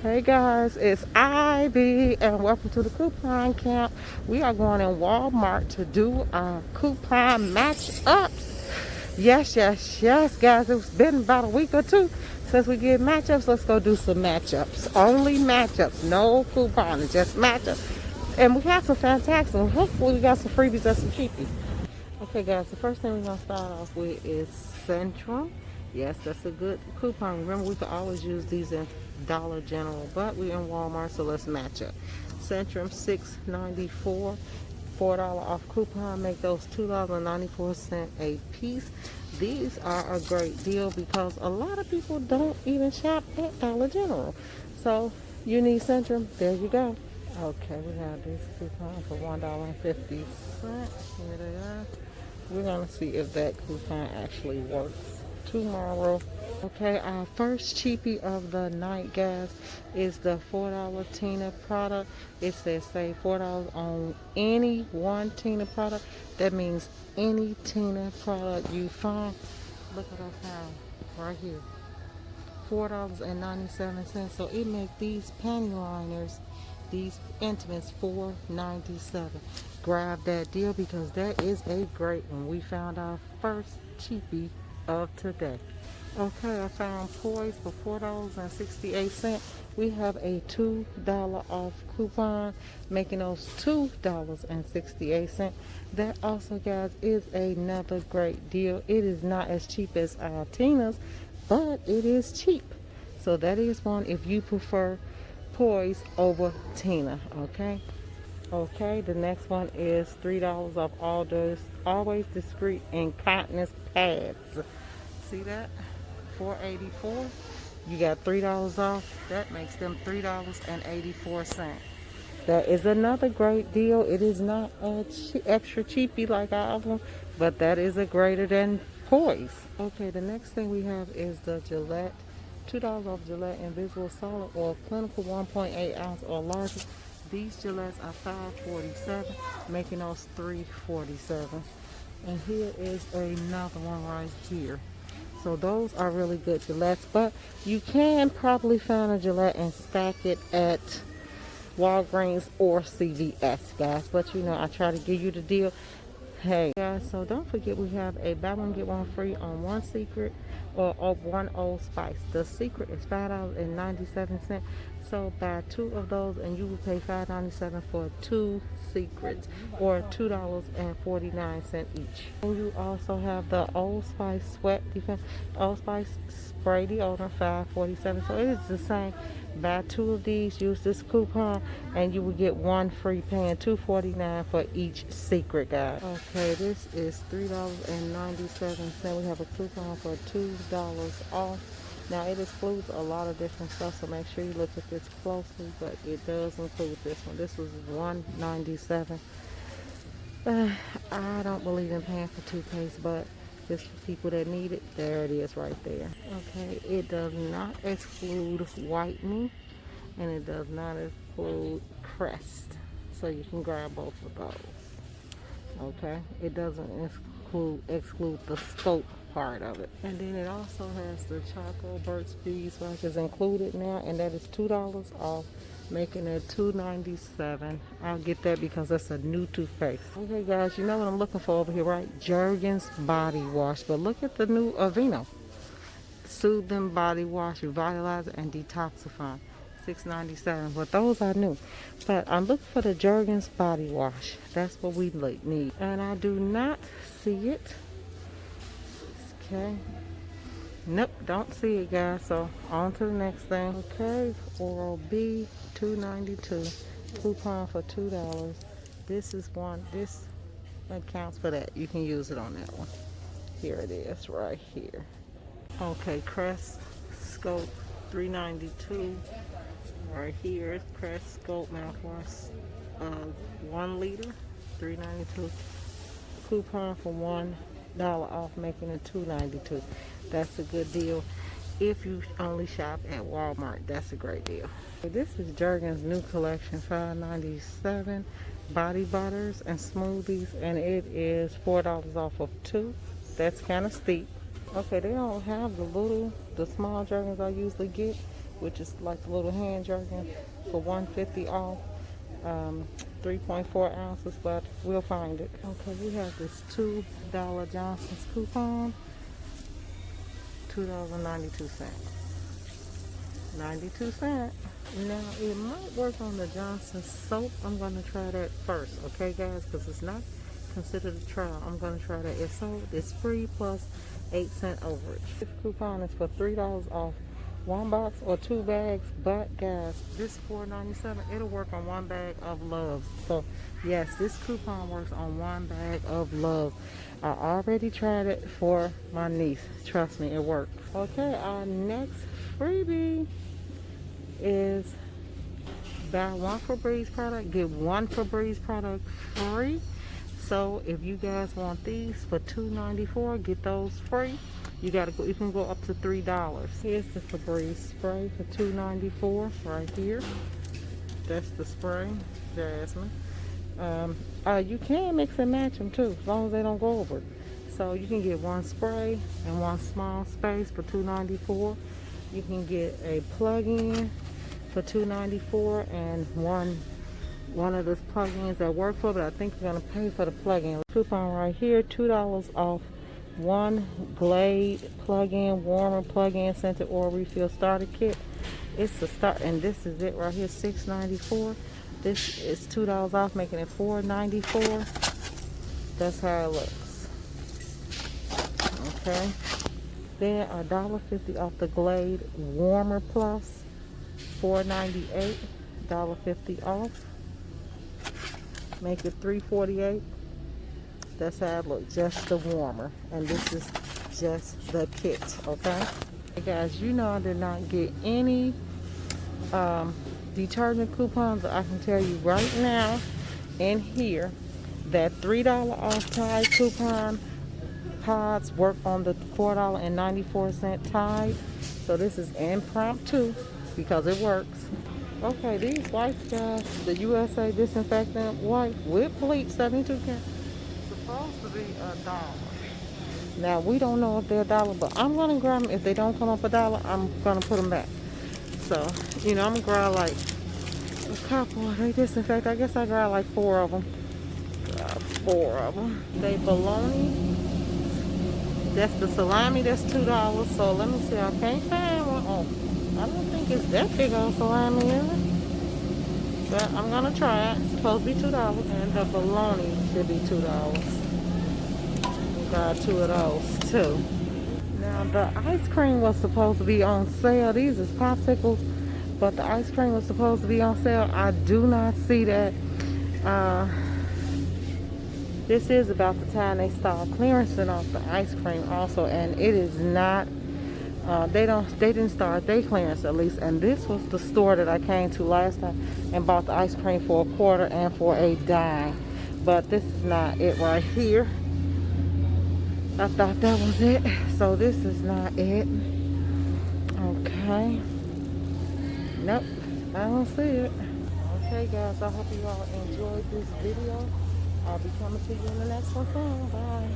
Hey guys, it's Ivy and welcome to the coupon camp. We are going in Walmart to do our coupon match-ups. Yes, guys. It's been about a week or two since we did matchups. Let's go do some matchups. Only matchups, no couponing, just matchups. And we got some fantastic ones. Hopefully we got some freebies and some cheapies. Okay guys, the first thing we're going to start off with is Centrum. Yes, that's a good coupon. Remember, we could always use these in Dollar General, but we're in Walmart, so let's match up. Centrum $6.94, $4 off coupon, make those $2.94 a piece. These are a great deal because a lot of people don't even shop at Dollar General. So you need Centrum, there you go. Okay, we have this coupon for $1.50. Here they are. We're going to see if that coupon actually works tomorrow. Okay, our first cheapie of the night, guys, is the $4 Tina product. It says save $4 on any one Tina product. That means any Tina product you find. Look what I found right here. $4.97. So it makes these panty liners, these intimates, $4.97. Grab that deal because that is a great one. We found our first cheapie of today. Okay, I found Poise for $4.68. We have a $2 off coupon, making those $2.68. That also, guys, is another great deal. It is not as cheap as our Tina's, but it is cheap. So that is one if you prefer Poise over Tina. Okay, the next one is $3 off all those Always Discreet Incontinence pads. See that? $4.84. You got $3 off. That makes them $3.84. That is another great deal. It is not extra cheapy like our other one, but that is a greater than Poise. Okay, the next thing we have is the Gillette. $2 off Gillette Invisible Solid Oil Clinical 1.8 ounce or larger. These Gillettes are $5.47, making those $3.47. And here is another one right here. So those are really good Gillettes, but you can probably find a Gillette and stack it at Walgreens or CVS, guys. But you know, I try to give you the deal. Hey guys, so don't forget we have a buy one get one free on one Secret or one Old Spice. The Secret is $5.97. So buy two of those and you will pay $5.97 for two Secrets, or $2.49 each. And you also have the Old Spice Sweat Defense, Old Spice Spray Deodorant, $5.47. So it is the same. Buy two of these, use this coupon, and you will get one free, paying $2.49 for each Secret, guys. Okay, this is $3.97. We have a coupon for $2 off. Now it excludes a lot of different stuff, so make sure you look at this closely, but it does include this one. This was $1.97. I don't believe in paying for toothpaste, but just for people that need it, there it is right there. Okay, it does not exclude whitening, and it does not exclude Crest, so you can grab both of those. Okay, it doesn't exclude the scope part of it. And then it also has the charcoal Burt's Beeswax is included now, and that is $2 off, making it $2.97. I'll get that because that's a new toothpaste. Okay guys, you know what I'm looking for over here, right? Jergens body wash. But look at the new Aveeno Soothing Body Wash, Revitalizer and Detoxify, $6.97. But those are new. But I'm looking for the Jergens body wash. That's what we need. And I do not see it. Okay. Nope, don't see it, guys. So on to the next thing. Okay, Oral-B, $2.92. Coupon for $2. This is one. This accounts for that. You can use it on that one. Here it is, right here. Okay, Crest Scope, $3.92. Right here, Crest Scope mouthwash, 1 liter, $3.92. Coupon for $1 off, making it $2.92. That's a good deal. If you only shop at Walmart, that's a great deal. This is Jergens new collection, $5.97. Body butters and smoothies, and it is $4 off of 2. That's kind of steep. Okay, they don't have the small Jergens I usually get, which is like a little hand jerkin for $1.50 off. 3.4 ounces, but we'll find it. Okay, we have this $2 Johnson's coupon, $2.92. 92 cents. Now it might work on the Johnson soap. I'm gonna try that first, okay guys, because it's not considered a trial. I'm gonna try that. It's sold, it's free plus 8-cent overage. This coupon is for $3 off 1 box or 2 bags, but guys, this $4.97, it'll work on 1 bag of Love. So yes, this coupon works on 1 bag of Love. I already tried it for my niece. Trust me, it worked. Okay, our next freebie is buy 1 Febreze product, get 1 Febreze product free. So if you guys want these for $2.94, get those free. You can go up to $3. Here's the Febreze spray for $2.94 right here. That's the spray, Jasmine. You can mix and match them too, as long as they don't go over. So you can get 1 spray and 1 small space for $2.94. You can get a plug-in for $2.94 and one of those plug-ins that work for, but I think you're gonna pay for the plug-in. Coupon right here, $2 off 1 Glade plug-in, warmer plug-in scented oil refill starter kit. It's the start, and this is it right here, $6.94. This is $2 off, making it $4.94. That's how it looks. Okay. Then $1.50 off the Glade Warmer Plus, $4.98, $1.50 off. Make it $3.48. That's how it looks, just the warmer. And this is just the kit, okay? Hey guys, you know I did not get any detergent coupons. I can tell you right now in here that $3 off Tide coupon pods work on the $4.94 Tide. So this is impromptu because it works. Okay, these wipes, guys, the USA disinfectant wipe with bleach, 72 count, supposed to be $1. Now we don't know if they're $1, but I'm gonna grab them. If they don't come up $1, I'm gonna put them back. So you know, I'm gonna grab like a couple. They disinfect. I guess I grab like 4 of them. 4 of them. They bologna. That's the salami. That's $2. So let me see. I can't find one. Oh, I don't think it's that big of salami, is it? But I'm gonna try it. It's supposed to be $2, and the bologna should be $2. We got 2 of those too. Now the ice cream was supposed to be on sale. These is popsicles, but the ice cream was supposed to be on sale. I do not see that. This is about the time they start clearancing off the ice cream also, and it is not. They didn't start their clearance at least. And this was the store that I came to last time and bought the ice cream for $0.25 and for $0.10. But this is not it right here. I thought that was it, so this is not it. Okay. Nope, I don't see it. Okay guys, I hope you all enjoyed this video. I'll be coming to you in the next one soon. Bye.